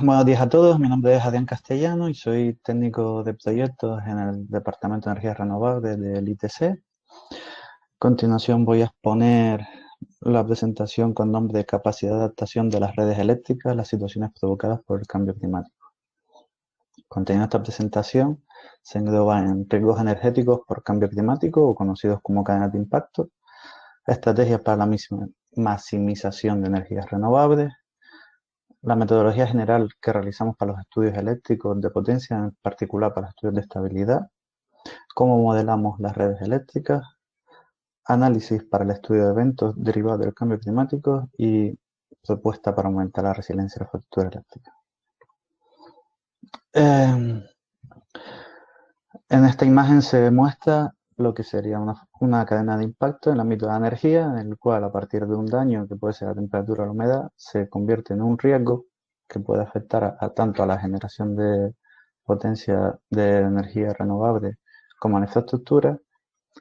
Buenos días a todos, mi nombre es Adrián Castellano y soy técnico de proyectos en el Departamento de Energías Renovables del ITC. A continuación voy a exponer la presentación con nombre de Capacidad de adaptación de las redes eléctricas a las situaciones provocadas por el cambio climático. Contenido de esta presentación se engloba en riesgos energéticos por cambio climático o conocidos como cadenas de impacto, estrategias para la maximización de energías renovables, la metodología general que realizamos para los estudios eléctricos de potencia, en particular para estudios de estabilidad, cómo modelamos las redes eléctricas, análisis para el estudio de eventos derivados del cambio climático y propuesta para aumentar la resiliencia de la factura eléctrica. En esta imagen se muestra lo que sería una cadena de impacto en el ámbito de la energía, en el cual a partir de un daño que puede ser la temperatura o la humedad, se convierte en un riesgo que puede afectar tanto a la generación de potencia de energía renovable como a la infraestructura,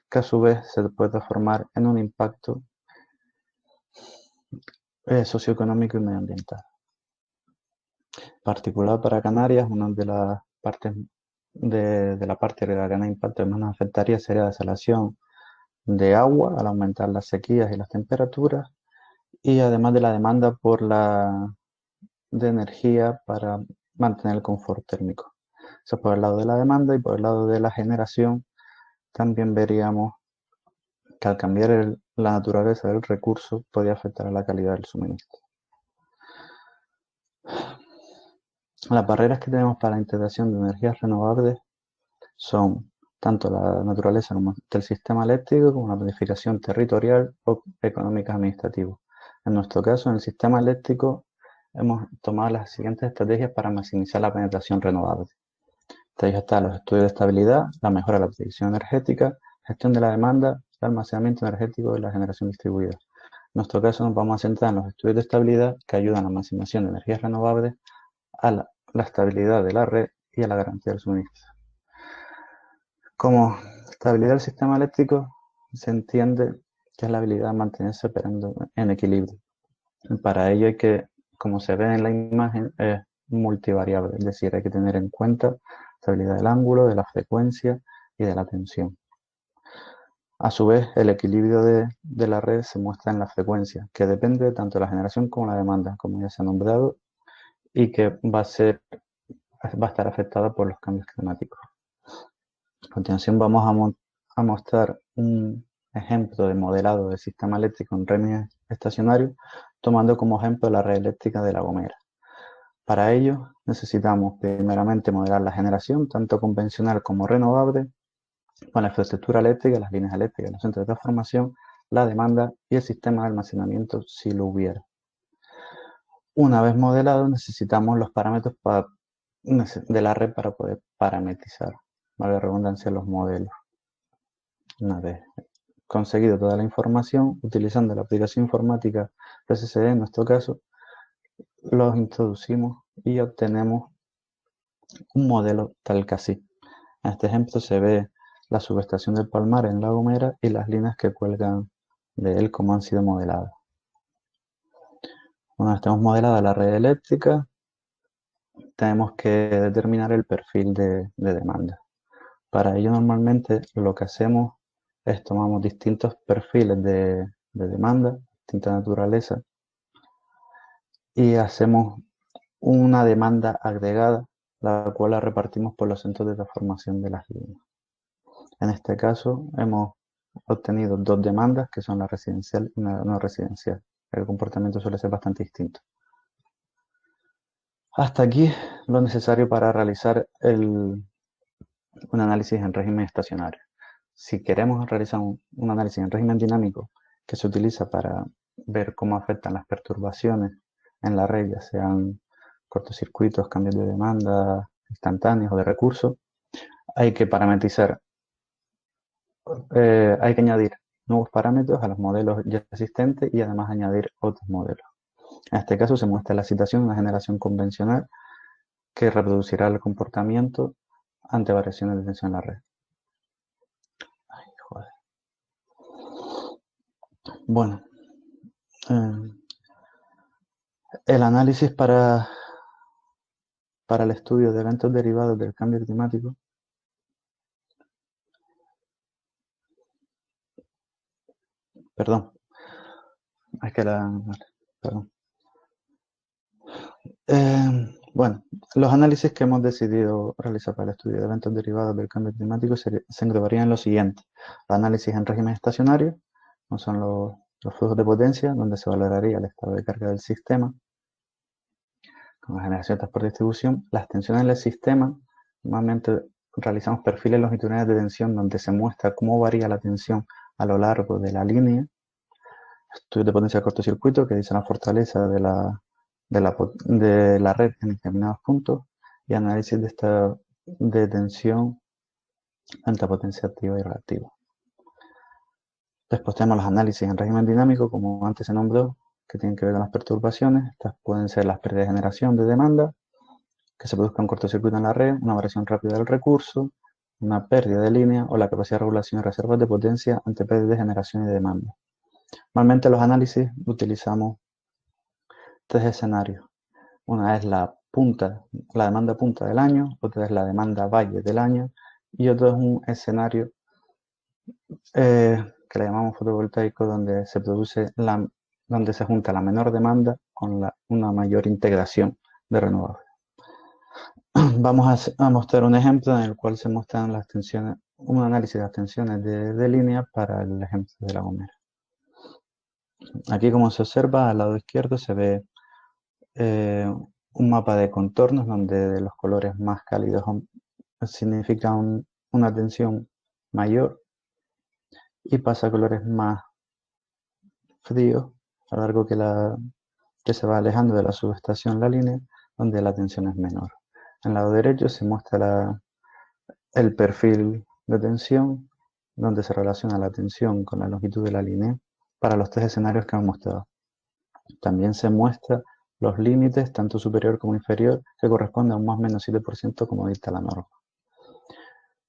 que a su vez se puede transformar en un impacto socioeconómico y medioambiental. En particular para Canarias, una de las partes de la parte de la cadena de impacto que más nos afectaría sería la desalación de agua al aumentar las sequías y las temperaturas, y además de la demanda de energía para mantener el confort térmico. Eso por el lado de la demanda, y por el lado de la generación también veríamos que al cambiar la naturaleza del recurso podría afectar a la calidad del suministro. Las barreras que tenemos para la integración de energías renovables son tanto la naturaleza del sistema eléctrico como la planificación territorial o económica administrativa. En nuestro caso, en el sistema eléctrico, hemos tomado las siguientes estrategias para maximizar la penetración renovable. Entre ellas están los estudios de estabilidad, la mejora de la predicción energética, gestión de la demanda, el almacenamiento energético y la generación distribuida. En nuestro caso, nos vamos a centrar en los estudios de estabilidad que ayudan a la maximización de energías renovables, a la estabilidad de la red y a la garantía del suministro. Como estabilidad del sistema eléctrico, se entiende que es la habilidad de mantenerse operando en equilibrio. Para ello hay que, como se ve en la imagen, es multivariable, es decir, hay que tener en cuenta la estabilidad del ángulo, de la frecuencia y de la tensión. A su vez, el equilibrio de la red se muestra en la frecuencia, que depende tanto de la generación como la demanda, como ya se ha nombrado, y que va a estar afectada por los cambios climáticos. A continuación vamos a mostrar un ejemplo de modelado del sistema eléctrico en régimen estacionario, tomando como ejemplo la red eléctrica de La Gomera. Para ello necesitamos primeramente modelar la generación, tanto convencional como renovable, con la infraestructura eléctrica, las líneas eléctricas, los centros de transformación, la demanda y el sistema de almacenamiento si lo hubiera. Una vez modelado, necesitamos los parámetros de la red para poder parametrizar, vale redundancia, los modelos. Una vez conseguido toda la información, utilizando la aplicación informática PCCD en nuestro caso, los introducimos y obtenemos un modelo tal que así. En este ejemplo se ve la subestación del Palmar en La Gomera y las líneas que cuelgan de él como han sido modeladas. Una vez tenemos modelada la red eléctrica, tenemos que determinar el perfil de demanda. Para ello normalmente lo que hacemos es tomamos distintos perfiles de demanda, distinta naturaleza, y hacemos una demanda agregada, la cual la repartimos por los centros de transformación de las líneas. En este caso hemos obtenido dos demandas, que son la residencial y la no residencial. El comportamiento suele ser bastante distinto. Hasta aquí lo necesario para realizar un análisis en régimen estacionario. Si queremos realizar un análisis en régimen dinámico, que se utiliza para ver cómo afectan las perturbaciones en la red, ya sean cortocircuitos, cambios de demanda instantáneos o de recursos, hay que parametrizar, hay que añadir nuevos parámetros a los modelos ya existentes y además añadir otros modelos. En este caso se muestra la situación de una generación convencional que reproducirá el comportamiento ante variaciones de tensión en la red. Ay, joder. Bueno, el análisis para para el estudio de eventos derivados del cambio climático. Perdón, es que perdón. Bueno, los análisis que hemos decidido realizar para el estudio de eventos derivados del cambio climático se englobarían en lo siguiente: análisis en régimen estacionario, no son los flujos de potencia, donde se valoraría el estado de carga del sistema, con la generación, transporte y distribución. Las tensiones del sistema, normalmente realizamos perfiles longitudinales de tensión, donde se muestra cómo varía la tensión a lo largo de la línea. Estudios de potencia de cortocircuito, que dicen la fortaleza de la red en determinados puntos, y análisis de tensión entre potencia activa y reactiva. Después tenemos los análisis en régimen dinámico, como antes se nombró, que tienen que ver con las perturbaciones. Estas pueden ser las pérdidas de generación de demanda, que se produzca un cortocircuito en la red, una variación rápida del recurso, una pérdida de línea o la capacidad de regulación y reservas de potencia ante pérdidas de generación y de demanda. Normalmente los análisis utilizamos tres escenarios. Una es la demanda punta del año, otra es la demanda valle del año y otro es un escenario que le llamamos fotovoltaico, donde donde se junta la menor demanda con una mayor integración de renovables. Vamos a mostrar un ejemplo en el cual se muestran las tensiones, un análisis de las tensiones de línea para el ejemplo de La Gomera. Aquí, como se observa, al lado izquierdo se ve un mapa de contornos donde los colores más cálidos significan una tensión mayor y pasa a colores más fríos a lo largo que se va alejando de la subestación la línea, donde la tensión es menor. En el lado derecho se muestra el perfil de tensión, donde se relaciona la tensión con la longitud de la línea para los tres escenarios que hemos mostrado. También se muestra los límites, tanto superior como inferior, que corresponden a un más o menos 7% como dicta la norma.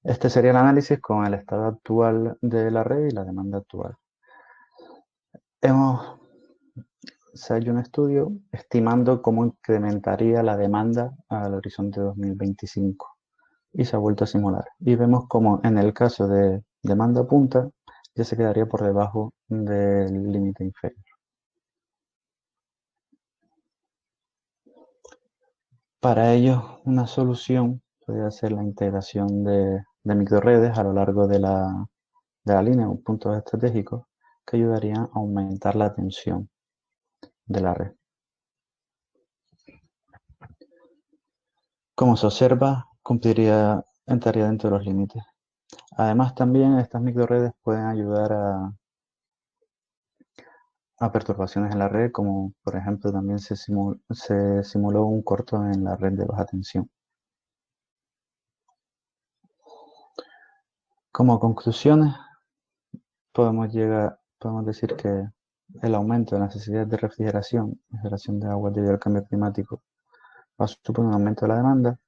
Este sería el análisis con el estado actual de la red y la demanda actual. Se ha hecho un estudio estimando cómo incrementaría la demanda al horizonte 2025 y se ha vuelto a simular. Y vemos como en el caso de demanda punta ya se quedaría por debajo del límite inferior. Para ello, una solución podría ser la integración de microredes a lo largo de la línea, puntos estratégicos que ayudarían a aumentar la tensión de la red. Como se observa, entraría dentro de los límites. Además, también estas microredes pueden ayudar a perturbaciones en la red, como por ejemplo también se simuló un corto en la red de baja tensión. Como conclusiones, podemos decir que el aumento de la necesidad de refrigeración de agua debido al cambio climático va a suponer un aumento de la demanda.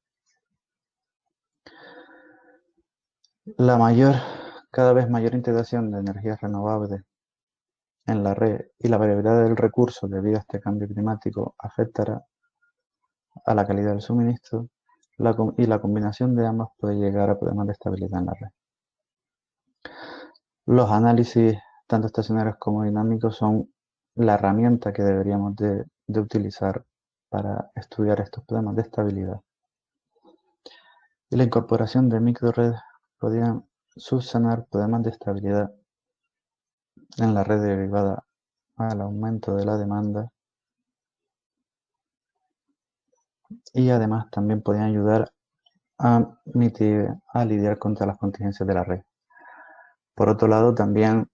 Cada vez mayor integración de energías renovables en la red y la variabilidad del recurso debido a este cambio climático afectará a la calidad del suministro, y la combinación de ambas puede llegar a problemas de estabilidad en la red. Los análisis, tanto estacionarios como dinámicos, son la herramienta que deberíamos de utilizar para estudiar estos problemas de estabilidad. Y la incorporación de microredes podrían subsanar problemas de estabilidad en la red derivada al aumento de la demanda, y además también podrían ayudar a lidiar contra las contingencias de la red. Por otro lado, también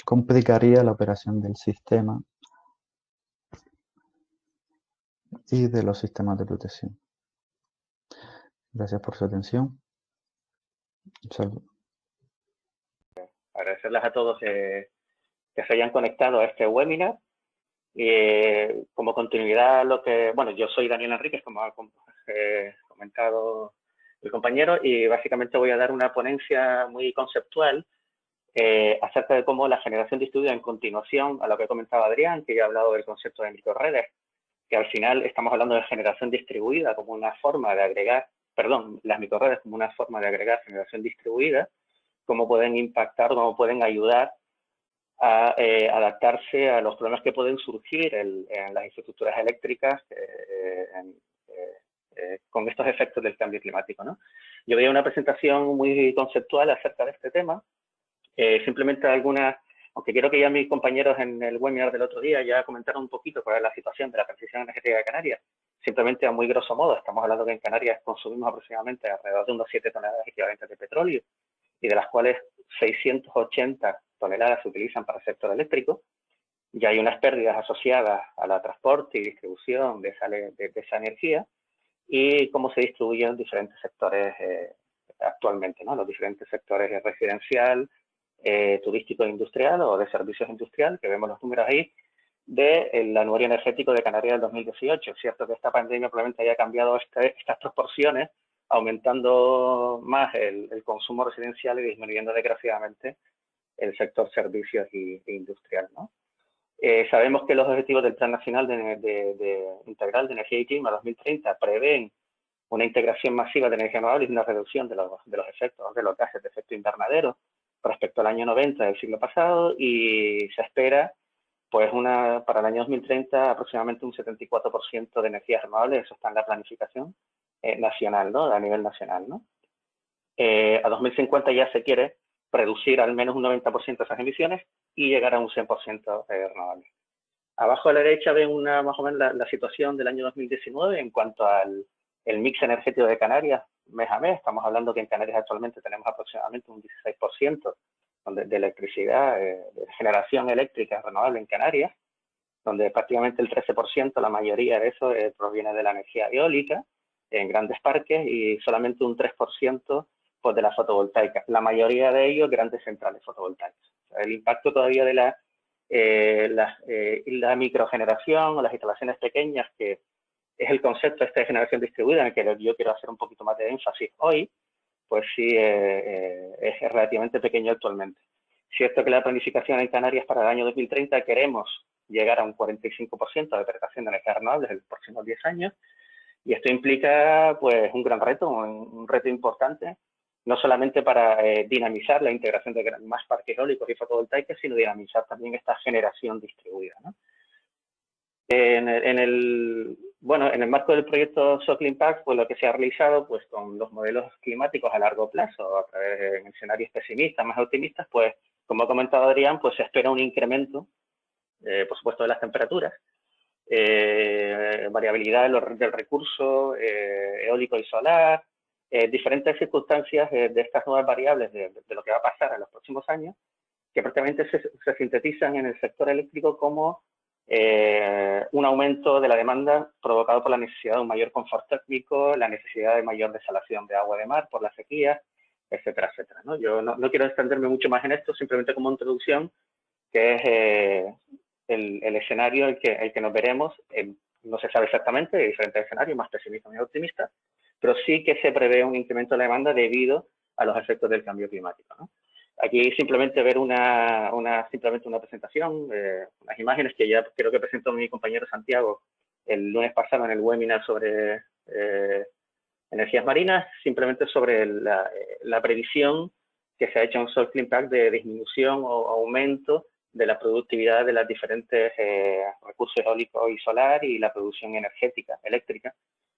complicaría la operación del sistema y de los sistemas de protección. Gracias por su atención. Un saludo. Agradecerles a todos que se hayan conectado a este webinar. Como continuidad, yo soy Daniel Enríquez, como ha comentado el compañero, y básicamente voy a dar una ponencia muy conceptual acerca de cómo la generación distribuida, en continuación a lo que comentaba Adrián, que ya ha hablado del concepto de microredes, que al final estamos hablando de generación distribuida como una forma de agregar, perdón, las microredes como una forma de agregar generación distribuida, cómo pueden impactar, cómo pueden ayudar a adaptarse a los problemas que pueden surgir en las infraestructuras eléctricas con estos efectos del cambio climático, ¿no? Yo veía una presentación muy conceptual acerca de este tema, simplemente algunas, aunque creo que ya mis compañeros en el webinar del otro día ya comentaron un poquito cuál es la situación de la transición energética de Canarias, simplemente a muy grosso modo, estamos hablando que en Canarias consumimos aproximadamente alrededor de unos 7 toneladas equivalentes de petróleo, y de las cuales 680 toneladas se utilizan para el sector eléctrico. Ya hay unas pérdidas asociadas a la transporte y distribución de esa energía y cómo se distribuyen en diferentes sectores actualmente, ¿no? Los diferentes sectores residencial, turístico e industrial o de servicios industrial, que vemos los números ahí, del anuario energético de Canarias del 2018. Es cierto que esta pandemia probablemente haya cambiado estas proporciones, aumentando más el consumo residencial y disminuyendo desgraciadamente el sector servicios e industrial, ¿no? Sabemos que los objetivos del Plan Nacional Integral de Energía y Clima 2030 prevén una integración masiva de energía renovable y una reducción de los efectos de los gases de efecto invernadero respecto al año 90 del siglo pasado, y se espera pues para el año 2030 aproximadamente un 74% de energías renovables. Eso está en la planificación nacional, ¿no? A nivel nacional, ¿no? A 2050 ya se quiere reducir al menos un 90% esas emisiones y llegar a un 100% renovable. Abajo a la derecha ven más o menos la situación del año 2019 en cuanto al mix energético de Canarias mes a mes. Estamos hablando que en Canarias actualmente tenemos aproximadamente un 16% de electricidad, de generación eléctrica renovable en Canarias, donde prácticamente el 13%, la mayoría de eso proviene de la energía eólica en grandes parques, y solamente un 3% pues, de la fotovoltaica. La mayoría de ellos grandes centrales fotovoltaicas. O sea, el impacto todavía de la microgeneración o las instalaciones pequeñas, que es el concepto de generación distribuida en el que yo quiero hacer un poquito más de énfasis hoy, pues sí es relativamente pequeño actualmente. Cierto que la planificación en Canarias para el año 2030 queremos llegar a un 45% de penetración de energías renovables en los próximos 10 años, y esto implica pues un gran reto, un reto importante, no solamente para dinamizar la integración de más parques eólicos y fotovoltaicos, sino dinamizar también esta generación distribuida, ¿no? En el marco del proyecto Social Impact, pues lo que se ha realizado pues con los modelos climáticos a largo plazo, a través de escenarios pesimistas, más optimistas, pues como ha comentado Adrián, pues se espera un incremento, por supuesto, de las temperaturas, variabilidad del recurso eólico y solar, diferentes circunstancias de estas nuevas variables de lo que va a pasar en los próximos años, que prácticamente se sintetizan en el sector eléctrico como un aumento de la demanda provocado por la necesidad de un mayor confort térmico, la necesidad de mayor desalación de agua de mar por la sequía, etcétera, etcétera, ¿no? Yo no quiero extenderme mucho más en esto, simplemente como introducción, que es el escenario el que nos veremos. No se sabe exactamente, hay diferentes escenarios, más pesimistas y más optimistas, pero sí que se prevé un incremento de la demanda debido a los efectos del cambio climático, ¿no? Aquí simplemente ver una presentación, unas imágenes que ya creo que presentó mi compañero Santiago el lunes pasado en el webinar sobre energías marinas, simplemente sobre la previsión que se ha hecho en Social Impact de disminución o aumento de la productividad de los diferentes recursos eólicos y solar y la producción energética, eléctrica,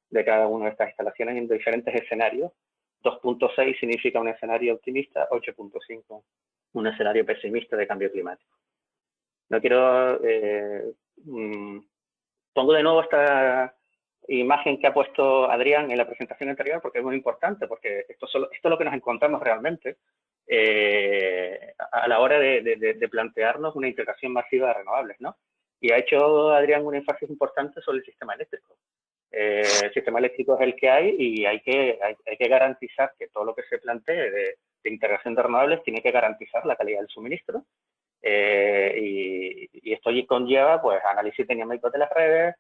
de cada una de estas instalaciones en diferentes escenarios. 2.6 significa un escenario optimista, 8.5 un escenario pesimista de cambio climático. No quiero... pongo de nuevo esta imagen que ha puesto Adrián en la presentación anterior porque es muy importante, porque esto es lo que nos encontramos realmente a la hora de plantearnos una integración masiva de renovables, ¿no? Y ha hecho Adrián un énfasis importante sobre el sistema eléctrico. El sistema eléctrico es el que hay y hay que garantizar que todo lo que se plantee de integración de renovables tiene que garantizar la calidad del suministro, y esto conlleva pues análisis dinámico de las redes,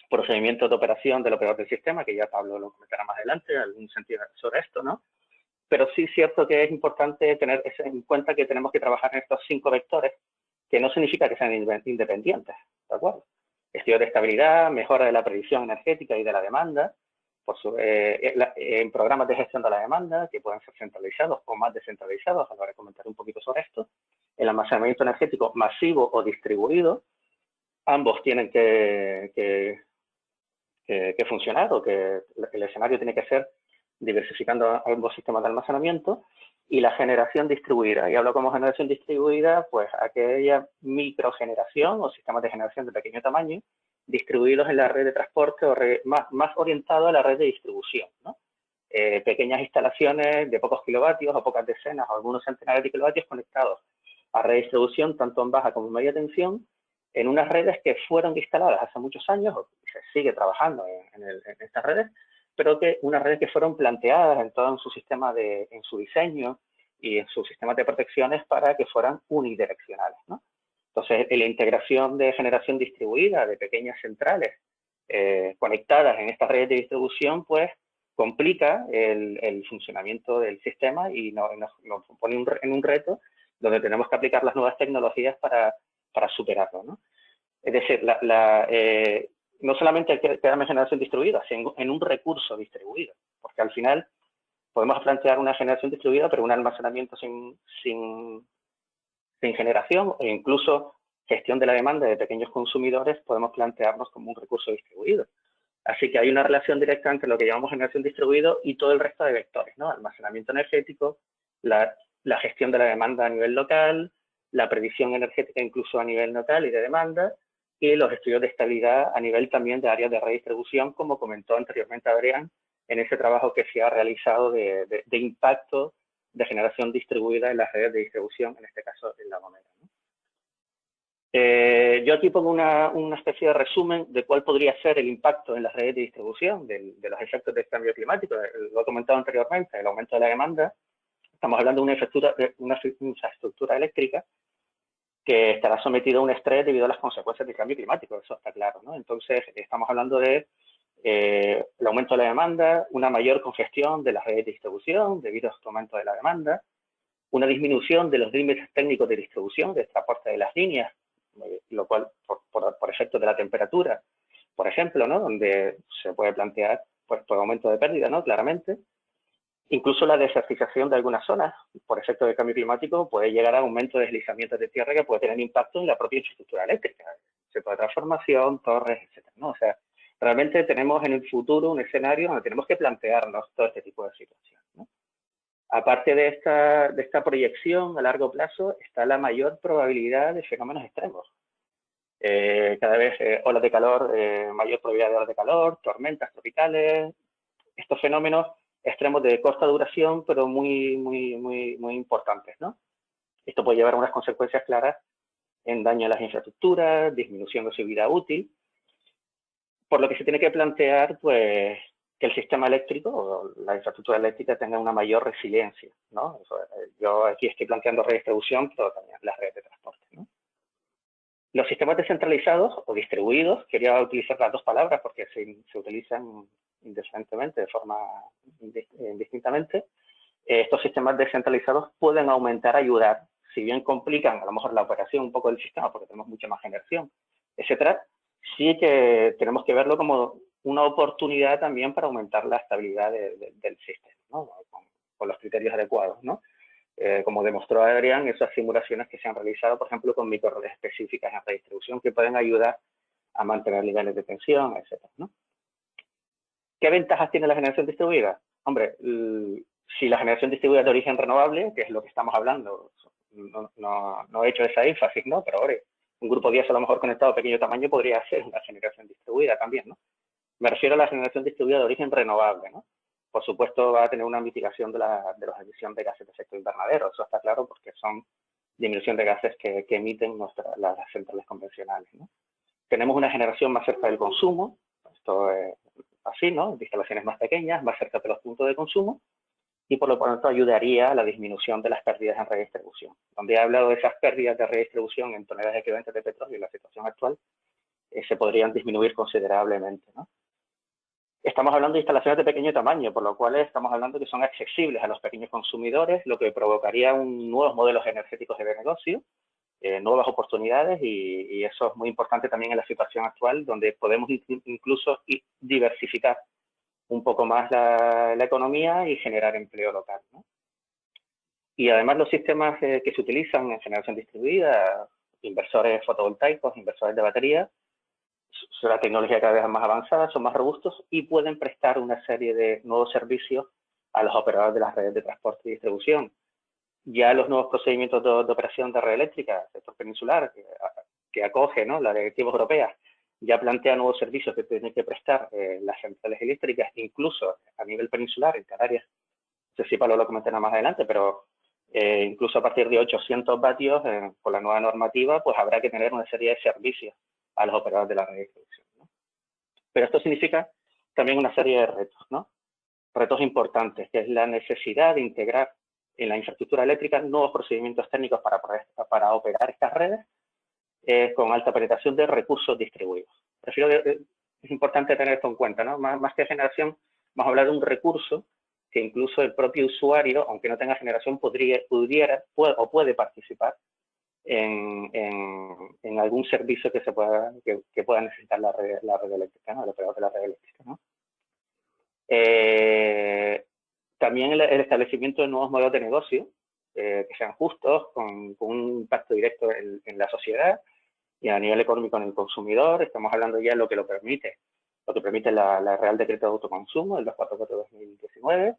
procedimientos de operación del operador del sistema, que ya Pablo lo comentará más adelante, en algún sentido sobre esto, ¿no? Pero sí es cierto que es importante tener en cuenta que tenemos que trabajar en estos 5 vectores, que no significa que sean independientes, ¿de acuerdo? estudios de estabilidad, mejora de la predicción energética y de la demanda, en programas de gestión de la demanda, que pueden ser centralizados o más descentralizados, ahora comentaré un poquito sobre esto, el almacenamiento energético masivo o distribuido, ambos tienen que funcionar, o que el escenario tiene que ser diversificando ambos sistemas de almacenamiento, y la generación distribuida. Y hablo como generación distribuida, pues aquella microgeneración o sistemas de generación de pequeño tamaño distribuidos en la red de transporte o más orientado a la red de distribución, ¿no? Pequeñas instalaciones de pocos kilovatios o pocas decenas o algunos centenares de kilovatios conectados a red de distribución tanto en baja como en media tensión en unas redes que fueron instaladas hace muchos años, o se sigue trabajando en estas redes, pero que unas redes que fueron planteadas en todo su sistema en su diseño y en sus sistemas de protecciones para que fueran unidireccionales, ¿no? Entonces, la integración de generación distribuida de pequeñas centrales conectadas en estas redes de distribución, pues, complica el funcionamiento del sistema y nos pone en un reto donde tenemos que aplicar las nuevas tecnologías para superarlo, ¿no? Es decir, no solamente hay que quedarme en generación distribuida, sino en un recurso distribuido, porque al final podemos plantear una generación distribuida, pero un almacenamiento sin generación, o incluso gestión de la demanda de pequeños consumidores, podemos plantearnos como un recurso distribuido. Así que hay una relación directa entre lo que llamamos generación distribuido y todo el resto de vectores, ¿no? Almacenamiento energético, la gestión de la demanda a nivel local, la predicción energética incluso a nivel local y de demanda, y los estudios de estabilidad a nivel también de áreas de redistribución, como comentó anteriormente Adrián, en ese trabajo que se ha realizado de impacto de generación distribuida en las redes de distribución, en este caso en La Gomera, ¿no? Yo aquí pongo una especie de resumen de cuál podría ser el impacto en las redes de distribución de los efectos del cambio climático. Lo he comentado anteriormente, el aumento de la demanda. Estamos hablando de una infraestructura eléctrica que estará sometido a un estrés debido a las consecuencias del cambio climático, eso está claro, ¿no? Entonces, estamos hablando de el aumento de la demanda, una mayor congestión de las redes de distribución debido a este aumento de la demanda, una disminución de los límites técnicos de distribución, de transporte de las líneas, lo cual por efecto de la temperatura, por ejemplo, ¿no? Donde se puede plantear pues, por aumento de pérdida, ¿no? Claramente. Incluso la desertización de algunas zonas, por efecto del cambio climático, puede llegar a aumento de deslizamientos de tierra que puede tener impacto en la propia infraestructura eléctrica, centro de transformación, torres, etcétera, ¿no? O sea, realmente tenemos en el futuro un escenario donde tenemos que plantearnos todo este tipo de situaciones, ¿no? Aparte de esta proyección a largo plazo, está la mayor probabilidad de fenómenos extremos. Cada vez olas de calor, mayor probabilidad de olas de calor, tormentas tropicales, estos fenómenos extremos de corta duración, pero muy importantes, ¿no? Esto puede llevar a unas consecuencias claras en daño a las infraestructuras, disminución de su vida útil, por lo que se tiene que plantear, pues, que el sistema eléctrico o la infraestructura eléctrica tenga una mayor resiliencia, ¿no? Yo aquí estoy planteando redistribución, pero también las redes de transporte, ¿no? Los sistemas descentralizados o distribuidos, quería utilizar las dos palabras porque se utilizan indiferentemente, de forma indistintamente. Estos sistemas descentralizados pueden ayudar, si bien complican a lo mejor la operación un poco del sistema porque tenemos mucha más generación, etcétera, sí que tenemos que verlo como una oportunidad también para aumentar la estabilidad del sistema, ¿no? Con los criterios adecuados, ¿no? Como demostró Adrián, esas simulaciones que se han realizado, por ejemplo, con microredes específicas en redistribución que pueden ayudar a mantener niveles de tensión, etcétera, ¿no? ¿Qué ventajas tiene la generación distribuida? Hombre, si la generación distribuida es de origen renovable, que es lo que estamos hablando, no he hecho esa énfasis, ¿no? Pero ahora, un grupo 10 a lo mejor conectado de pequeño tamaño podría ser una generación distribuida también, ¿no? Me refiero a la generación distribuida de origen renovable, ¿no? Por supuesto, va a tener una mitigación de las emisiones de gases de efecto invernadero, eso está claro, porque son disminución de gases que emiten las centrales convencionales, ¿no? Tenemos una generación más cerca del consumo, esto es así, ¿no? De instalaciones más pequeñas, más cerca de los puntos de consumo, y por lo tanto ayudaría a la disminución de las pérdidas en redistribución. Donde he hablado de esas pérdidas de redistribución en toneladas equivalentes de petróleo en la situación actual, se podrían disminuir considerablemente, ¿no? Estamos hablando de instalaciones de pequeño tamaño, por lo cual estamos hablando que son accesibles a los pequeños consumidores, lo que provocaría nuevos modelos energéticos de negocio, nuevas oportunidades y eso es muy importante también en la situación actual, donde podemos incluso diversificar un poco más la economía y generar empleo local, ¿no? Y además los sistemas que se utilizan en generación distribuida, inversores fotovoltaicos, inversores de batería, la tecnología cada vez es más avanzada, son más robustos y pueden prestar una serie de nuevos servicios a los operadores de las redes de transporte y distribución. Ya los nuevos procedimientos de operación de red eléctrica, sector peninsular, que acoge, ¿no?, las directivas europeas, ya plantea nuevos servicios que tienen que prestar las centrales eléctricas, incluso a nivel peninsular, en Canarias. No sé si Pablo lo comentará más adelante, pero incluso a partir de 800 vatios, con la nueva normativa, pues habrá que tener una serie de servicios a los operadores de la red de distribución, ¿no? Pero esto significa también una serie de retos, ¿no? Retos importantes, que es la necesidad de integrar en la infraestructura eléctrica nuevos procedimientos técnicos para operar estas redes con alta penetración de recursos distribuidos. Es importante tener esto en cuenta, ¿no? Más que generación, vamos a hablar de un recurso que incluso el propio usuario, aunque no tenga generación, puede participar en algún servicio que pueda necesitar la red eléctrica, ¿no?, el operador de la red eléctrica, ¿no? También el establecimiento de nuevos modelos de negocio que sean justos, con un impacto directo en la sociedad y a nivel económico en el consumidor. Estamos hablando ya de lo que permite la Real Decreto de Autoconsumo, el 244/2019,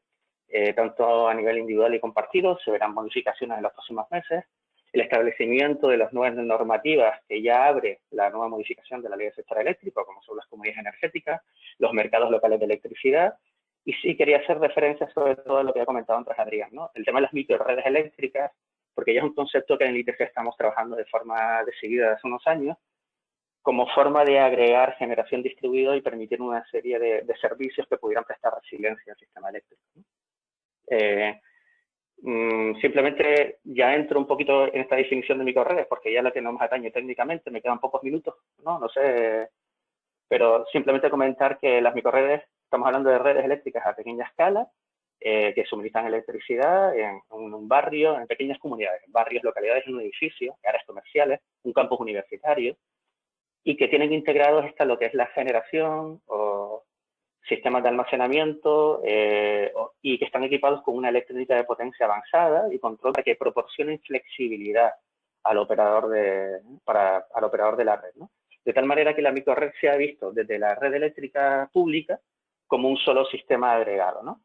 tanto a nivel individual y compartido. Se verán modificaciones en los próximos meses. El establecimiento de las nuevas normativas que ya abre la nueva modificación de la Ley del Sector Eléctrico, como son las comunidades energéticas, los mercados locales de electricidad. Y sí quería hacer referencia sobre todo a lo que ha comentado antes Adrián, ¿no? El tema de las microredes eléctricas, porque ya es un concepto que en el ITC estamos trabajando de forma decidida desde hace unos años, como forma de agregar generación distribuida y permitir una serie de servicios que pudieran prestar resiliencia al sistema eléctrico, ¿no? Simplemente ya entro un poquito en esta definición de microredes, porque ya la que no nos atañe técnicamente, me quedan pocos minutos, no sé, pero simplemente comentar que las microredes, estamos hablando de redes eléctricas a pequeña escala, que suministran electricidad en un barrio, en pequeñas comunidades, barrios, localidades, en un edificio, áreas comerciales, un campus universitario, y que tienen integrados lo que es la generación o sistemas de almacenamiento y que están equipados con una eléctrica de potencia avanzada y control para que proporcionen flexibilidad al operador de la red, ¿no? De tal manera que la microred se ha visto desde la red eléctrica pública como un solo sistema agregado, ¿no?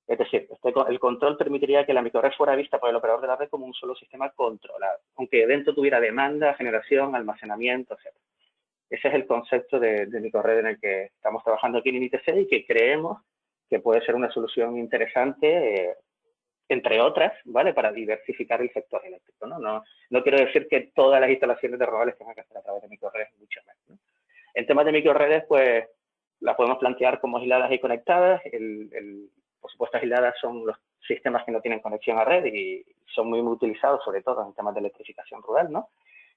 Es decir, el control permitiría que la microred fuera vista por el operador de la red como un solo sistema controlado, aunque dentro tuviera demanda, generación, almacenamiento, etc. Ese es el concepto de microred en el que estamos trabajando aquí en ITC y que creemos que puede ser una solución interesante, entre otras, ¿vale?, para diversificar el sector eléctrico, ¿no? No quiero decir que todas las instalaciones de renovables tengan que hacer a través de microredes, mucho menos, ¿no? En temas de microredes, pues, las podemos plantear como aisladas y conectadas. Por supuesto, aisladas son los sistemas que no tienen conexión a red y son muy utilizados, sobre todo en temas de electrificación rural, ¿no?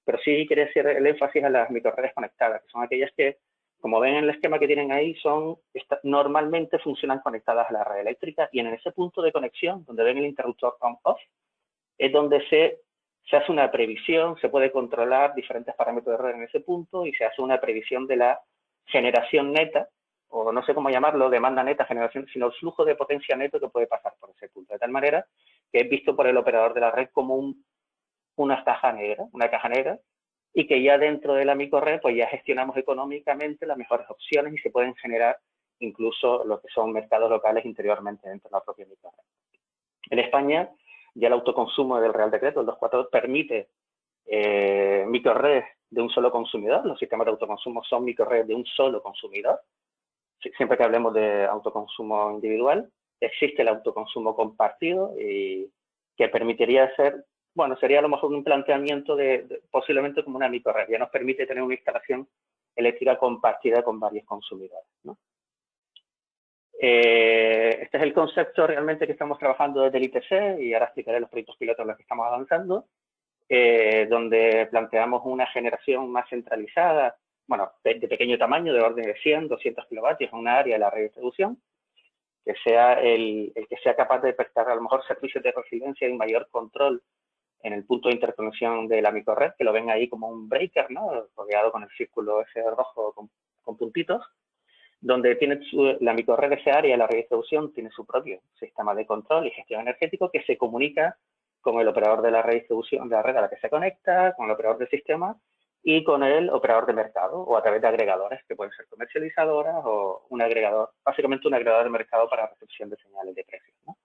Pero sí quería hacer el énfasis a las microredes conectadas, que son aquellas que, como ven en el esquema que tienen ahí, normalmente funcionan conectadas a la red eléctrica, y en ese punto de conexión, donde ven el interruptor on-off, es donde se hace una previsión, se puede controlar diferentes parámetros de red en ese punto y se hace una previsión de la generación neta, o no sé cómo llamarlo, demanda neta, generación, sino el flujo de potencia neto que puede pasar por ese punto, de tal manera que es visto por el operador de la red como una caja negra, y que ya dentro de la microred pues ya gestionamos económicamente las mejores opciones y se pueden generar incluso lo que son mercados locales interiormente dentro de la propia microred. En España ya el autoconsumo del Real Decreto, el 242, permite microredes de un solo consumidor. Los sistemas de autoconsumo son microredes de un solo consumidor. Siempre que hablemos de autoconsumo individual, existe el autoconsumo compartido y que permitiría sería a lo mejor un planteamiento posiblemente como una microred. Ya nos permite tener una instalación eléctrica compartida con varios consumidores, ¿no? Este es el concepto realmente que estamos trabajando desde el ITC, y ahora explicaré los proyectos pilotos en los que estamos avanzando, donde planteamos una generación más centralizada, bueno, de pequeño tamaño, de orden de 100, 200 kilovatios en una área de la red de distribución, que sea el que sea capaz de prestar a lo mejor servicios de resiliencia y mayor control en el punto de interconexión de la microred, que lo ven ahí como un breaker, ¿no? Rodeado con el círculo ese rojo con puntitos, donde tiene la microred, ese área de la redistribución, tiene su propio sistema de control y gestión energético que se comunica con el operador de la redistribución, de la red a la que se conecta, con el operador del sistema y con el operador de mercado, o a través de agregadores, que pueden ser comercializadoras o un agregador, básicamente un agregador de mercado para recepción de señales de precios, ¿no?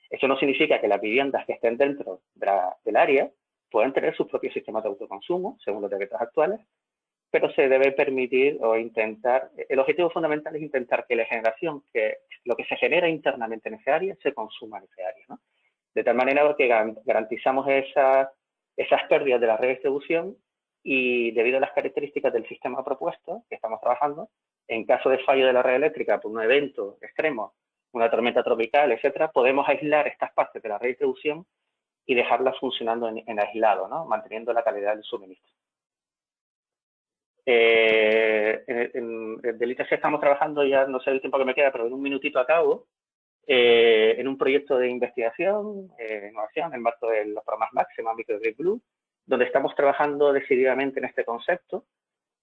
Eso no significa que las viviendas que estén dentro del área puedan tener sus propios sistemas de autoconsumo, según los decretos actuales, pero se debe permitir o intentar, el objetivo fundamental es intentar que la generación, que lo que se genera internamente en ese área, se consuma en ese área, ¿no? De tal manera que garantizamos esas pérdidas de la redistribución y debido a las características del sistema propuesto que estamos trabajando, en caso de fallo de la red eléctrica por un evento extremo, una tormenta tropical, etcétera, podemos aislar estas partes de la redistribución y dejarlas funcionando en aislado, ¿no? Manteniendo la calidad del suministro. En del ITC estamos trabajando, ya no sé el tiempo que me queda, pero en un minutito acabo, en un proyecto de investigación, innovación, en el marco de los programas MAX, se llama Microgrid Blue, donde estamos trabajando decididamente en este concepto.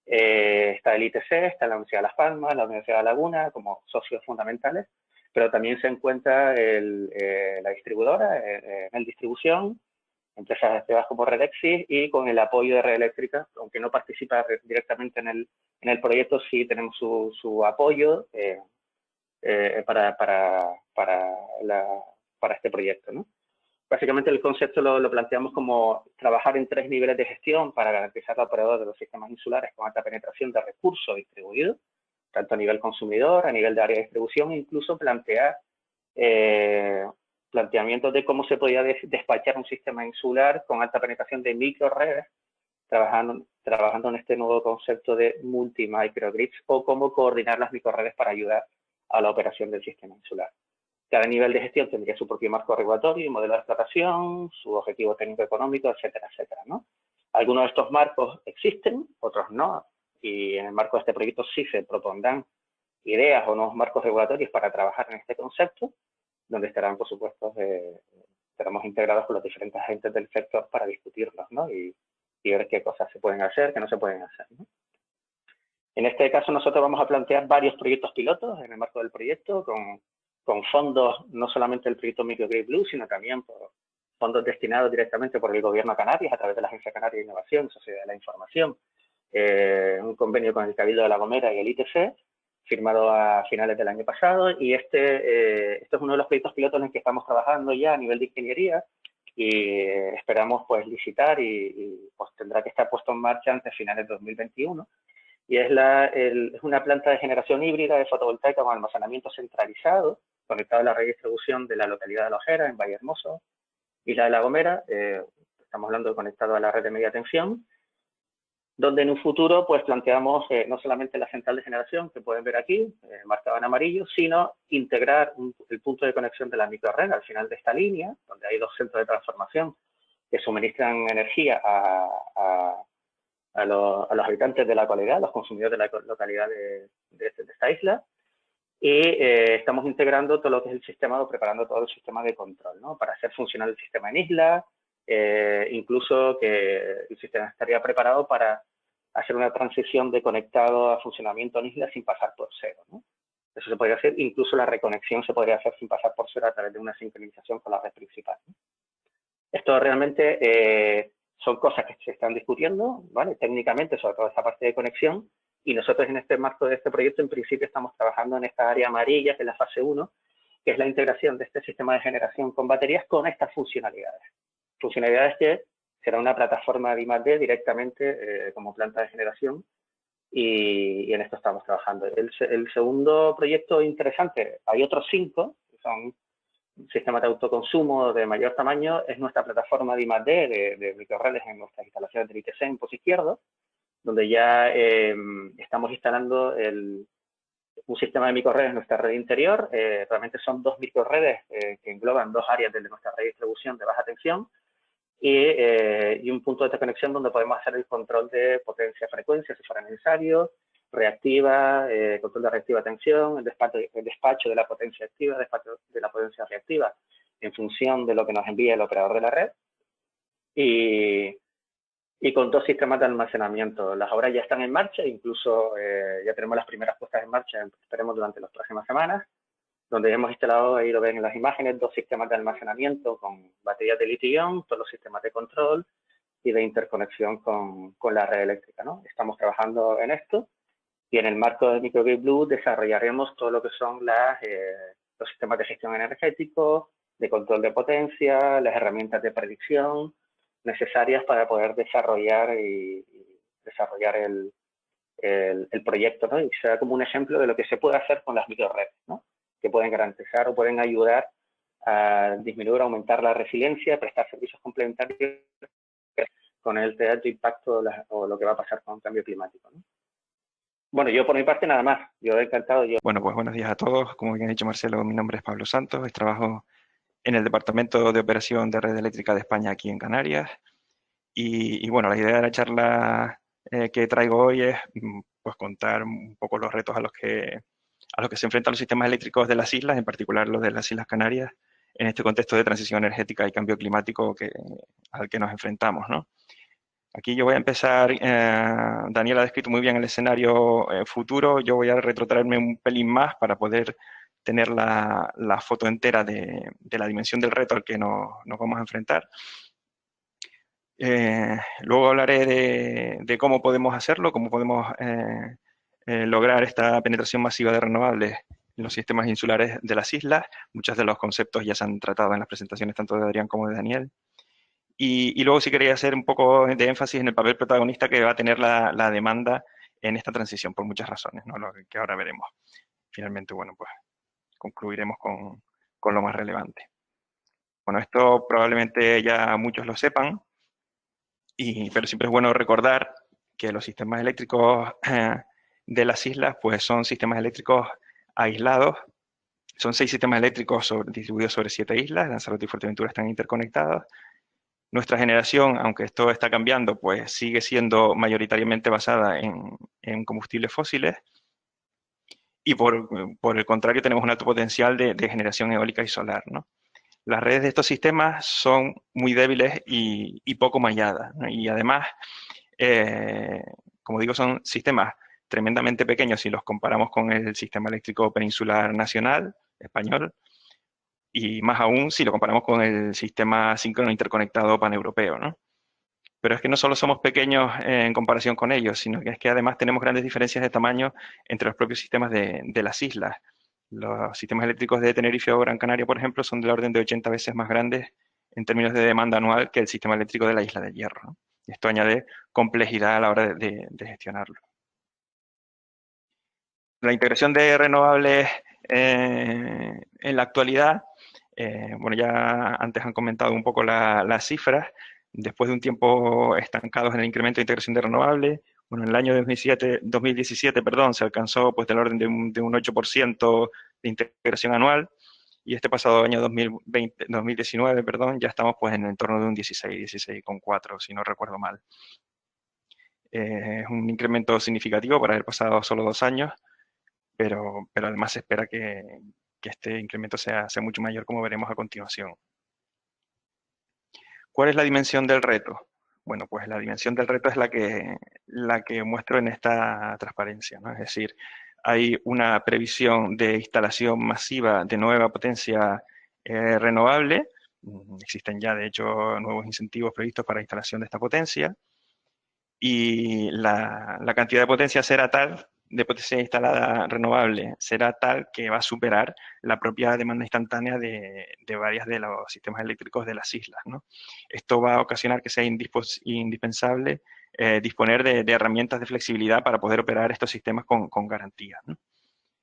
Está el ITC, está la Universidad de Las Palmas, la Universidad de Laguna, como socios fundamentales, pero también se encuentra la distribuidora, en distribución, empresas activas como Redexis y con el apoyo de Red Eléctrica, aunque no participa directamente en el proyecto, sí tenemos su apoyo para este proyecto, ¿no? Básicamente el concepto lo planteamos como trabajar en 3 niveles de gestión para garantizar la operación de los sistemas insulares con alta penetración de recursos distribuidos, tanto a nivel consumidor, a nivel de área de distribución, e incluso plantear planteamientos de cómo se podía despachar un sistema insular con alta penetración de microredes, trabajando en este nuevo concepto de multi-microgrids, o cómo coordinar las microredes para ayudar a la operación del sistema insular. Cada nivel de gestión tendría su propio marco regulatorio y modelo de explotación, su objetivo técnico-económico, etcétera, etcétera, ¿no? Algunos de estos marcos existen, otros no, y en el marco de este proyecto sí se propondrán ideas o nuevos marcos regulatorios para trabajar en este concepto, donde estarán, por supuesto, estaremos integrados con los diferentes agentes del sector para discutirlos, ¿no? Y ver qué cosas se pueden hacer, qué no se pueden hacer, ¿no? En este caso, nosotros vamos a plantear varios proyectos pilotos en el marco del proyecto, con fondos, no solamente del proyecto Microgrid Blue, sino también por fondos destinados directamente por el Gobierno de Canarias, a través de la Agencia Canaria de Innovación, Sociedad de la Información, un convenio con el Cabildo de La Gomera y el ITC, firmado a finales del año pasado, y este es uno de los proyectos pilotos en el que estamos trabajando ya a nivel de ingeniería, y esperamos pues licitar y pues tendrá que estar puesto en marcha antes de finales de 2021, y es una planta de generación híbrida de fotovoltaica con almacenamiento centralizado, conectado a la red de distribución de la localidad de La Ojera, en Valle Hermoso, Isla de La Gomera, estamos hablando de conectado a la red de media tensión, donde en un futuro pues planteamos no solamente la central de generación, que pueden ver aquí, marcada en amarillo, sino integrar el punto de conexión de la microred al final de esta línea, donde hay 2 centros de transformación que suministran energía a los habitantes de la localidad, los consumidores de la localidad de esta isla, y estamos integrando todo lo que es el sistema, o preparando todo el sistema de control, ¿no? Para hacer funcionar el sistema en isla, incluso que el sistema estaría preparado para hacer una transición de conectado a funcionamiento en isla sin pasar por cero, ¿no? Eso se podría hacer, incluso la reconexión se podría hacer sin pasar por cero a través de una sincronización con la red principal, ¿no? Esto realmente son cosas que se están discutiendo, ¿vale? Técnicamente, sobre todo esta parte de conexión, y nosotros en este marco de este proyecto, en principio, estamos trabajando en esta área amarilla, que es la fase 1, que es la integración de este sistema de generación con baterías con estas funcionalidades. Funcionalidades que será una plataforma de I+D directamente como planta de generación, y en esto estamos trabajando. El segundo proyecto interesante, hay otros 5, que son sistemas de autoconsumo de mayor tamaño, es nuestra plataforma de I+D de microredes en nuestras instalaciones del ITC en Pozo Izquierdo, donde ya estamos instalando un sistema de microredes en nuestra red interior. Realmente son 2 microredes que engloban 2 áreas de nuestra red de distribución de baja tensión y un punto de conexión donde podemos hacer el control de potencia-frecuencia si fuera necesario, reactiva, control de reactiva tensión, el despacho de la potencia activa, despacho de la potencia reactiva en función de lo que nos envía el operador de la red. y con 2 sistemas de almacenamiento. Las obras ya están en marcha, incluso ya tenemos las primeras puestas en marcha, esperemos durante las próximas semanas, donde hemos instalado, ahí lo ven en las imágenes, 2 sistemas de almacenamiento con baterías de litio-ion, todos los sistemas de control y de interconexión con la red eléctrica, ¿no? Estamos trabajando en esto y en el marco de Microgrid Blue desarrollaremos todo lo que son los sistemas de gestión energético, de control de potencia, las herramientas de predicción necesarias para poder desarrollar el proyecto, ¿no? Y sea como un ejemplo de lo que se puede hacer con las microredes, ¿no? Que pueden garantizar o pueden ayudar a disminuir o aumentar la resiliencia, prestar servicios complementarios con el de alto impacto o lo que va a pasar con el cambio climático, ¿no? Bueno, yo por mi parte nada más. Yo he encantado. Bueno, pues buenos días a todos. Como bien ha dicho Marcelo, mi nombre es Pablo Santos y trabajo en el Departamento de Operación de Red Eléctrica de España aquí en Canarias. Y bueno, la idea de la charla que traigo hoy es pues contar un poco los retos a los que se enfrentan los sistemas eléctricos de las islas, en particular los de las Islas Canarias, en este contexto de transición energética y cambio climático al que nos enfrentamos, ¿no? Aquí yo voy a empezar, Daniel ha descrito muy bien el escenario futuro, yo voy a retrotraerme un pelín más para poder tener la foto entera de la dimensión del reto al que nos vamos a enfrentar. Luego hablaré de cómo podemos hacerlo, cómo podemos lograr esta penetración masiva de renovables en los sistemas insulares de las islas. Muchos de los conceptos ya se han tratado en las presentaciones tanto de Adrián como de Daniel. Y luego sí quería hacer un poco de énfasis en el papel protagonista que va a tener la demanda en esta transición, por muchas razones, ¿no? Lo que ahora veremos. Finalmente, bueno, pues concluiremos con lo más relevante. Bueno, esto probablemente ya muchos lo sepan, pero siempre es bueno recordar que los sistemas eléctricos de las islas pues son sistemas eléctricos aislados. Son 6 sistemas eléctricos distribuidos sobre 7 islas. Lanzarote y Fuerteventura están interconectados. Nuestra generación, aunque esto está cambiando, pues sigue siendo mayoritariamente basada en combustibles fósiles. Y por el contrario, tenemos un alto potencial de generación eólica y solar, ¿no? Las redes de estos sistemas son muy débiles y poco malladas, ¿no? Y además, como digo, son sistemas tremendamente pequeños si los comparamos con el sistema eléctrico peninsular nacional, español, y más aún si lo comparamos con el sistema síncrono interconectado paneuropeo, ¿no? Pero es que no solo somos pequeños en comparación con ellos, sino que es que además tenemos grandes diferencias de tamaño entre los propios sistemas de las islas. Los sistemas eléctricos de Tenerife o Gran Canaria, por ejemplo, son del orden de 80 veces más grandes en términos de demanda anual que el sistema eléctrico de la Isla del Hierro, ¿no? Esto añade complejidad a la hora de gestionarlo. La integración de renovables en la actualidad, bueno, ya antes han comentado un poco las cifras. Después de un tiempo estancados en el incremento de integración de renovables, bueno, en el año 2017, perdón, se alcanzó pues del orden de un 8% de integración anual, y este pasado año 2019, perdón, ya estamos pues en el entorno de un 16,4, si no recuerdo mal. Es un incremento significativo para haber pasado solo 2 años, pero además se espera que este incremento sea mucho mayor, como veremos a continuación. ¿Cuál es la dimensión del reto? Bueno, pues la dimensión del reto es la que muestro en esta transparencia, ¿no? Es decir, hay una previsión de instalación masiva de nueva potencia renovable. Existen ya, de hecho, nuevos incentivos previstos para la instalación de esta potencia. Y la cantidad de potencia será tal, de potencia instalada renovable, será tal que va a superar la propia demanda instantánea de varios de los sistemas eléctricos de las islas, ¿no? Esto va a ocasionar que sea indispensable disponer de herramientas de flexibilidad para poder operar estos sistemas con garantía, ¿no?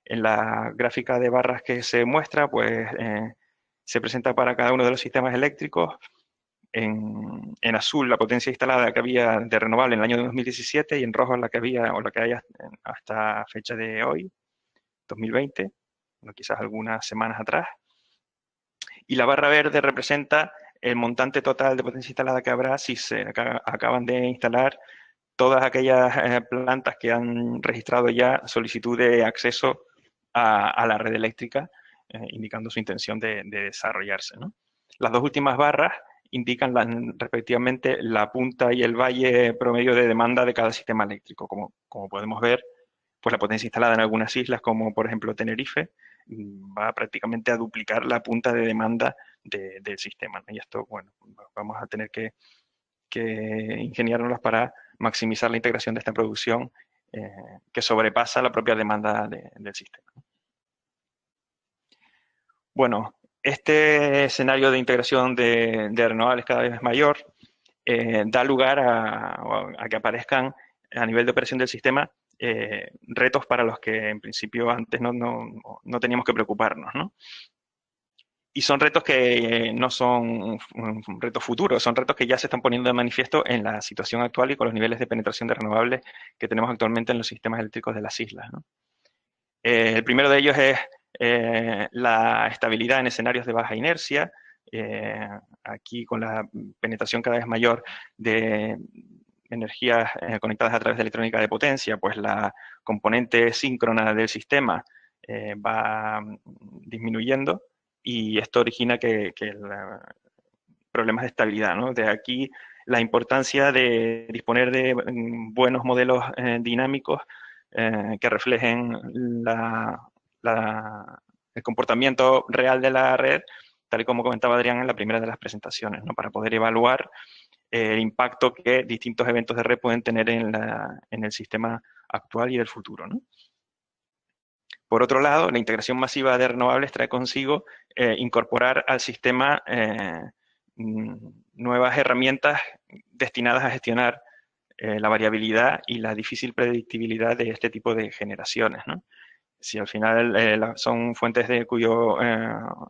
En la gráfica de barras que se muestra, pues se presenta para cada uno de los sistemas eléctricos. En azul la potencia instalada que había de renovable en el año 2017 y en rojo la que había o la que hay hasta fecha de hoy, 2020, bueno, quizás algunas semanas atrás. Y la barra verde representa el montante total de potencia instalada que habrá si se acaban de instalar todas aquellas plantas que han registrado ya solicitud de acceso a la red eléctrica, indicando su intención de desarrollarse, ¿no? Las dos últimas barras indican respectivamente la punta y el valle promedio de demanda de cada sistema eléctrico. Como podemos ver, pues la potencia instalada en algunas islas, como por ejemplo Tenerife, va prácticamente a duplicar la punta de demanda del sistema, ¿no? Y esto, bueno, vamos a tener que ingeniárnoslas para maximizar la integración de esta producción que sobrepasa la propia demanda del sistema. Bueno, este escenario de integración de renovables cada vez mayor da lugar a que aparezcan a nivel de operación del sistema retos para los que en principio antes no teníamos que preocuparnos, ¿no? Y son retos que no son retos futuros, son retos que ya se están poniendo de manifiesto en la situación actual y con los niveles de penetración de renovables que tenemos actualmente en los sistemas eléctricos de las islas, ¿no? El primero de ellos es la estabilidad en escenarios de baja inercia. Aquí con la penetración cada vez mayor de energías conectadas a través de electrónica de potencia, pues la componente síncrona del sistema va disminuyendo y esto origina problemas de estabilidad, ¿no? De aquí la importancia de disponer de buenos modelos dinámicos que reflejen el comportamiento real de la red, tal y como comentaba Adrián en la primera de las presentaciones, ¿no? Para poder evaluar el impacto que distintos eventos de red pueden tener en el sistema actual y del futuro, ¿no? Por otro lado, la integración masiva de renovables trae consigo incorporar al sistema nuevas herramientas destinadas a gestionar la variabilidad y la difícil predictibilidad de este tipo de generaciones, ¿no? Si al final son fuentes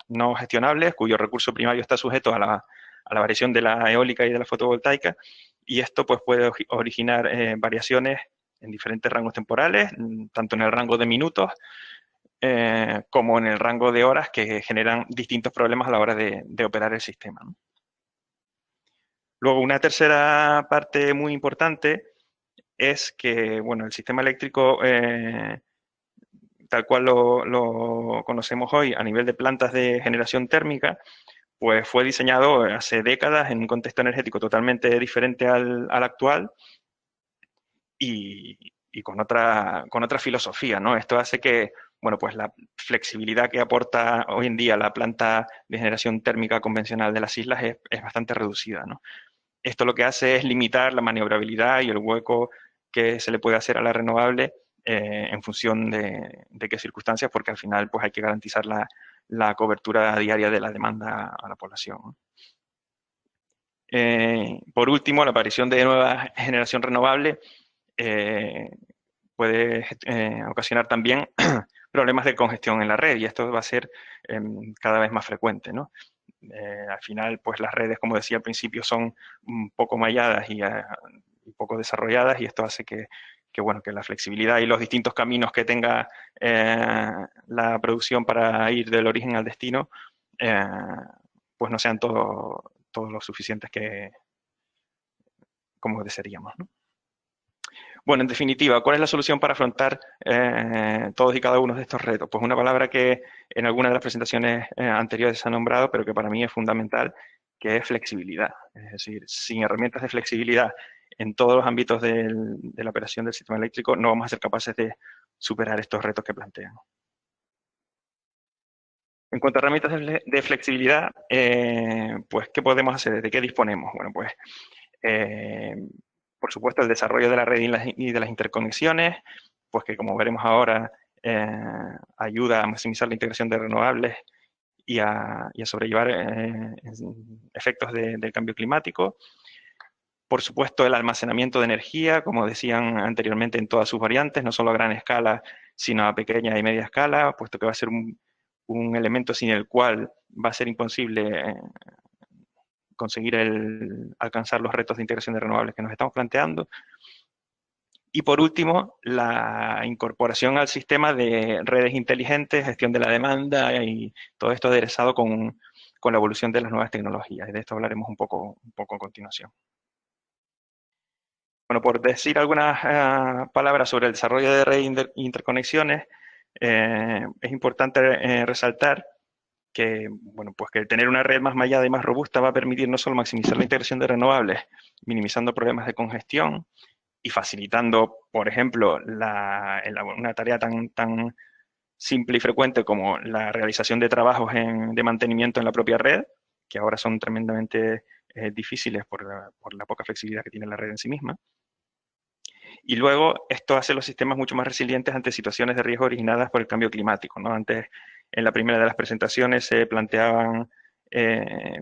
no gestionables, cuyo recurso primario está sujeto a la variación de la eólica y de la fotovoltaica, y esto pues, puede originar variaciones en diferentes rangos temporales, tanto en el rango de minutos como en el rango de horas, que generan distintos problemas a la hora de operar el sistema, ¿no? Luego, una tercera parte muy importante es que, bueno, el sistema eléctrico, tal cual lo conocemos hoy a nivel de plantas de generación térmica, pues fue diseñado hace décadas en un contexto energético totalmente diferente al actual y con otra filosofía, ¿no? Esto hace que, bueno, pues la flexibilidad que aporta hoy en día la planta de generación térmica convencional de las islas es bastante reducida, ¿no? Esto lo que hace es limitar la maniobrabilidad y el hueco que se le puede hacer a la renovable en función de qué circunstancias, porque al final pues hay que garantizar la cobertura diaria de la demanda a la población, ¿no? Por último, la aparición de nueva generación renovable puede ocasionar también problemas de congestión en la red y esto va a ser cada vez más frecuente, ¿no? Al final, pues las redes, como decía al principio, son un poco malladas y poco desarrolladas y esto hace que la flexibilidad y los distintos caminos que tenga la producción para ir del origen al destino, pues no sean todos lo suficientes como desearíamos, ¿no? Bueno, en definitiva, ¿cuál es la solución para afrontar todos y cada uno de estos retos? Pues una palabra que en algunas de las presentaciones anteriores se ha nombrado, pero que para mí es fundamental, que es flexibilidad. Es decir, sin herramientas de flexibilidad en todos los ámbitos de la operación del sistema eléctrico, no vamos a ser capaces de superar estos retos que plantean. En cuanto a herramientas de flexibilidad, pues, ¿qué podemos hacer? ¿De qué disponemos? Bueno, pues, por supuesto, el desarrollo de la red y de las interconexiones, pues que como veremos ahora, ayuda a maximizar la integración de renovables y a sobrellevar efectos del cambio climático. Por supuesto, el almacenamiento de energía, como decían anteriormente, en todas sus variantes, no solo a gran escala, sino a pequeña y media escala, puesto que va a ser un elemento sin el cual va a ser imposible conseguir alcanzar los retos de integración de renovables que nos estamos planteando. Y por último, la incorporación al sistema de redes inteligentes, gestión de la demanda y todo esto aderezado con la evolución de las nuevas tecnologías. Y de esto hablaremos un poco a continuación. Bueno, por decir algunas palabras sobre el desarrollo de redes e interconexiones, es importante resaltar bueno, pues que tener una red más mallada y más robusta va a permitir no solo maximizar la integración de renovables, minimizando problemas de congestión y facilitando, por ejemplo, una tarea tan simple y frecuente como la realización de trabajos de mantenimiento en la propia red, que ahora son tremendamente difíciles por la poca flexibilidad que tiene la red en sí misma. Y luego esto hace los sistemas mucho más resilientes ante situaciones de riesgo originadas por el cambio climático, ¿no? Antes, en la primera de las presentaciones, se planteaban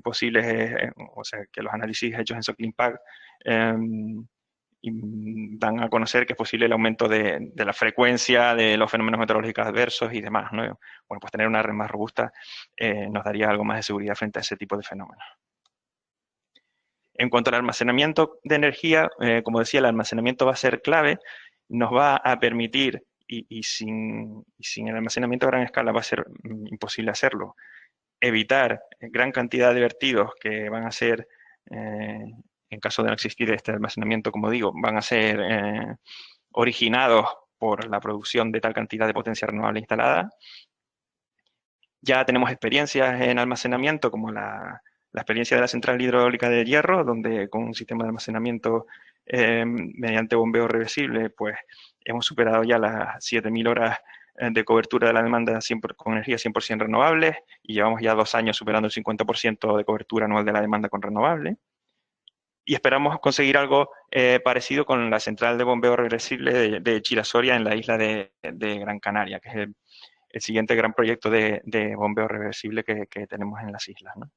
posibles, o sea, que los análisis hechos en Social Impact dan a conocer que es posible el aumento de la frecuencia de los fenómenos meteorológicos adversos y demás, ¿no? Bueno, pues tener una red más robusta nos daría algo más de seguridad frente a ese tipo de fenómenos. En cuanto al almacenamiento de energía, como decía, el almacenamiento va a ser clave, nos va a permitir, y sin el almacenamiento a gran escala va a ser imposible hacerlo, evitar gran cantidad de vertidos que van a ser, en caso de no existir este almacenamiento, como digo, van a ser originados por la producción de tal cantidad de potencia renovable instalada. Ya tenemos experiencias en almacenamiento, como la experiencia de la central hidráulica de Hierro, donde con un sistema de almacenamiento mediante bombeo reversible, pues hemos superado ya las 7.000 horas de cobertura de la demanda con energía 100% renovables y llevamos ya 2 años superando el 50% de cobertura anual de la demanda con renovable. Y esperamos conseguir algo parecido con la central de bombeo reversible de Chira-Soria en la isla de Gran Canaria, que es el siguiente gran proyecto de bombeo reversible que tenemos en las islas, ¿no?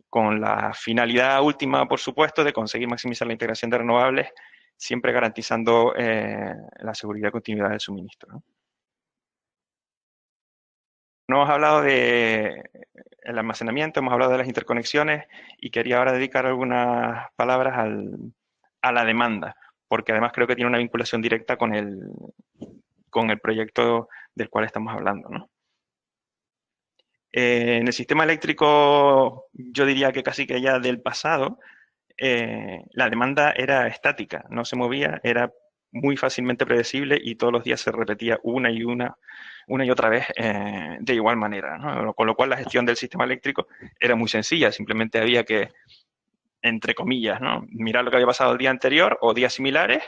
Con la finalidad última, por supuesto, de conseguir maximizar la integración de renovables, siempre garantizando la seguridad y continuidad del suministro, ¿no? No hemos hablado del almacenamiento, hemos hablado de las interconexiones y quería ahora dedicar algunas palabras a la demanda, porque además creo que tiene una vinculación directa con el proyecto del cual estamos hablando, ¿no? En el sistema eléctrico, yo diría que casi que ya del pasado, la demanda era estática, no se movía, era muy fácilmente predecible y todos los días se repetía una y otra vez de igual manera, ¿no? Con lo cual la gestión del sistema eléctrico era muy sencilla, simplemente había que, entre comillas, ¿no?, mirar lo que había pasado el día anterior o días similares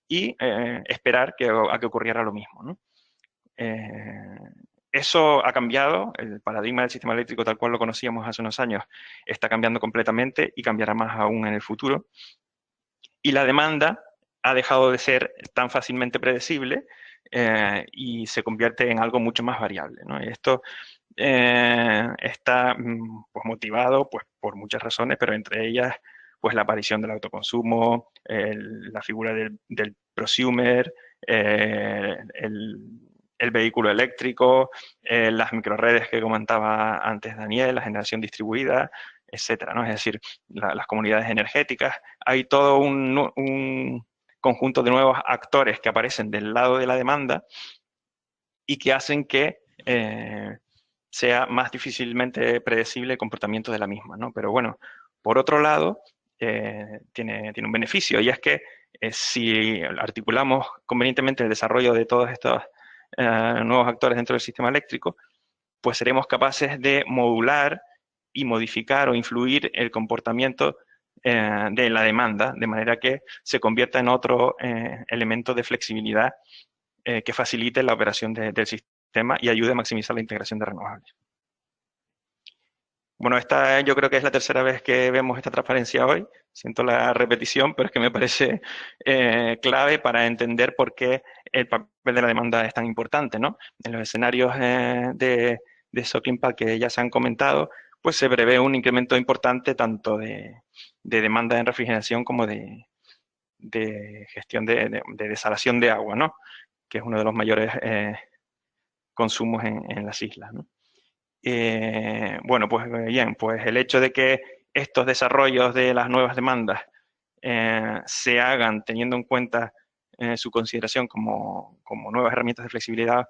y esperar a que ocurriera lo mismo, ¿no? Eso ha cambiado, el paradigma del sistema eléctrico tal cual lo conocíamos hace unos años está cambiando completamente y cambiará más aún en el futuro. Y la demanda ha dejado de ser tan fácilmente predecible y se convierte en algo mucho más variable, ¿no? Y esto está pues, motivado pues, por muchas razones, pero entre ellas pues, la aparición del autoconsumo, la figura del prosumer, el vehículo eléctrico, las microredes que comentaba antes Daniel, la generación distribuida, etcétera, ¿no? Es decir, las comunidades energéticas. Hay todo un conjunto de nuevos actores que aparecen del lado de la demanda y que hacen que sea más difícilmente predecible el comportamiento de la misma, ¿no? Pero bueno, por otro lado, tiene un beneficio y es que si articulamos convenientemente el desarrollo de todos estos nuevos actores dentro del sistema eléctrico, pues seremos capaces de modular y modificar o influir el comportamiento de la demanda, de manera que se convierta en otro elemento de flexibilidad que facilite la operación del sistema y ayude a maximizar la integración de renovables. Bueno, esta yo creo que es la tercera vez que vemos esta transparencia hoy. Siento la repetición, pero es que me parece clave para entender por qué el papel de la demanda es tan importante, ¿no? En los escenarios de Social Impact que ya se han comentado, pues se prevé un incremento importante tanto de demanda en refrigeración como de gestión de desalación de agua, ¿no? Que es uno de los mayores consumos en las islas, ¿no? Bueno, pues bien, pues el hecho de que estos desarrollos de las nuevas demandas se hagan teniendo en cuenta su consideración como nuevas herramientas de flexibilidad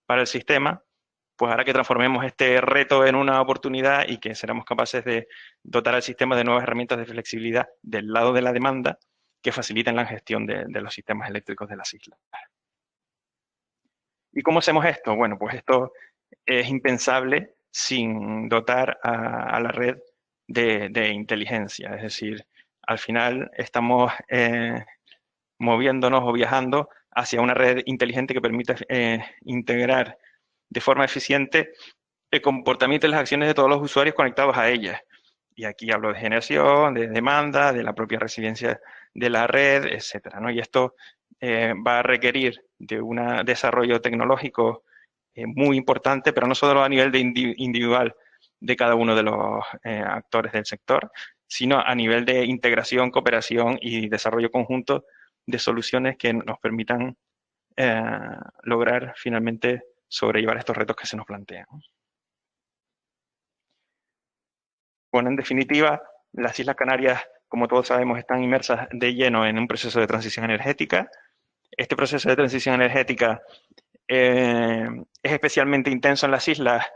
para el sistema, pues hará que transformemos este reto en una oportunidad y que seremos capaces de dotar al sistema de nuevas herramientas de flexibilidad del lado de la demanda que faciliten la gestión de los sistemas eléctricos de las islas. ¿Y cómo hacemos esto? Bueno, pues esto es impensable sin dotar a la red de inteligencia. Es decir, al final estamos moviéndonos o viajando hacia una red inteligente que permita integrar de forma eficiente el comportamiento y las acciones de todos los usuarios conectados a ella. Y aquí hablo de generación, de demanda, de la propia resiliencia de la red, etcétera, ¿no? Y esto va a requerir de un desarrollo tecnológico muy importante, pero no solo a nivel de individual de cada uno de los actores del sector, sino a nivel de integración, cooperación y desarrollo conjunto de soluciones que nos permitan lograr finalmente sobrellevar estos retos que se nos plantean. Bueno, en definitiva, las Islas Canarias, como todos sabemos, están inmersas de lleno en un proceso de transición energética. Este proceso de transición energética es especialmente intenso en las islas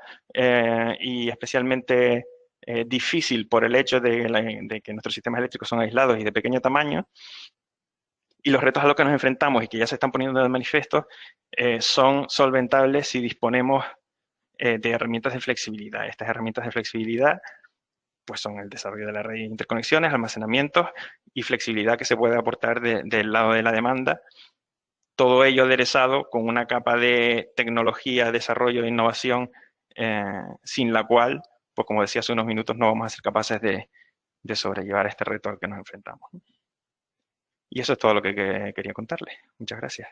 y especialmente difícil por el hecho de que nuestros sistemas eléctricos son aislados y de pequeño tamaño. Y los retos a los que nos enfrentamos y que ya se están poniendo de manifiesto son solventables si disponemos de herramientas de flexibilidad. Estas herramientas de flexibilidad pues son el desarrollo de la red de interconexiones, almacenamientos y flexibilidad que se puede aportar del lado de la demanda. Todo ello aderezado con una capa de tecnología, desarrollo e innovación sin la cual, pues como decía hace unos minutos, no vamos a ser capaces de sobrellevar este reto al que nos enfrentamos. Y eso es todo lo que quería contarles. Muchas gracias.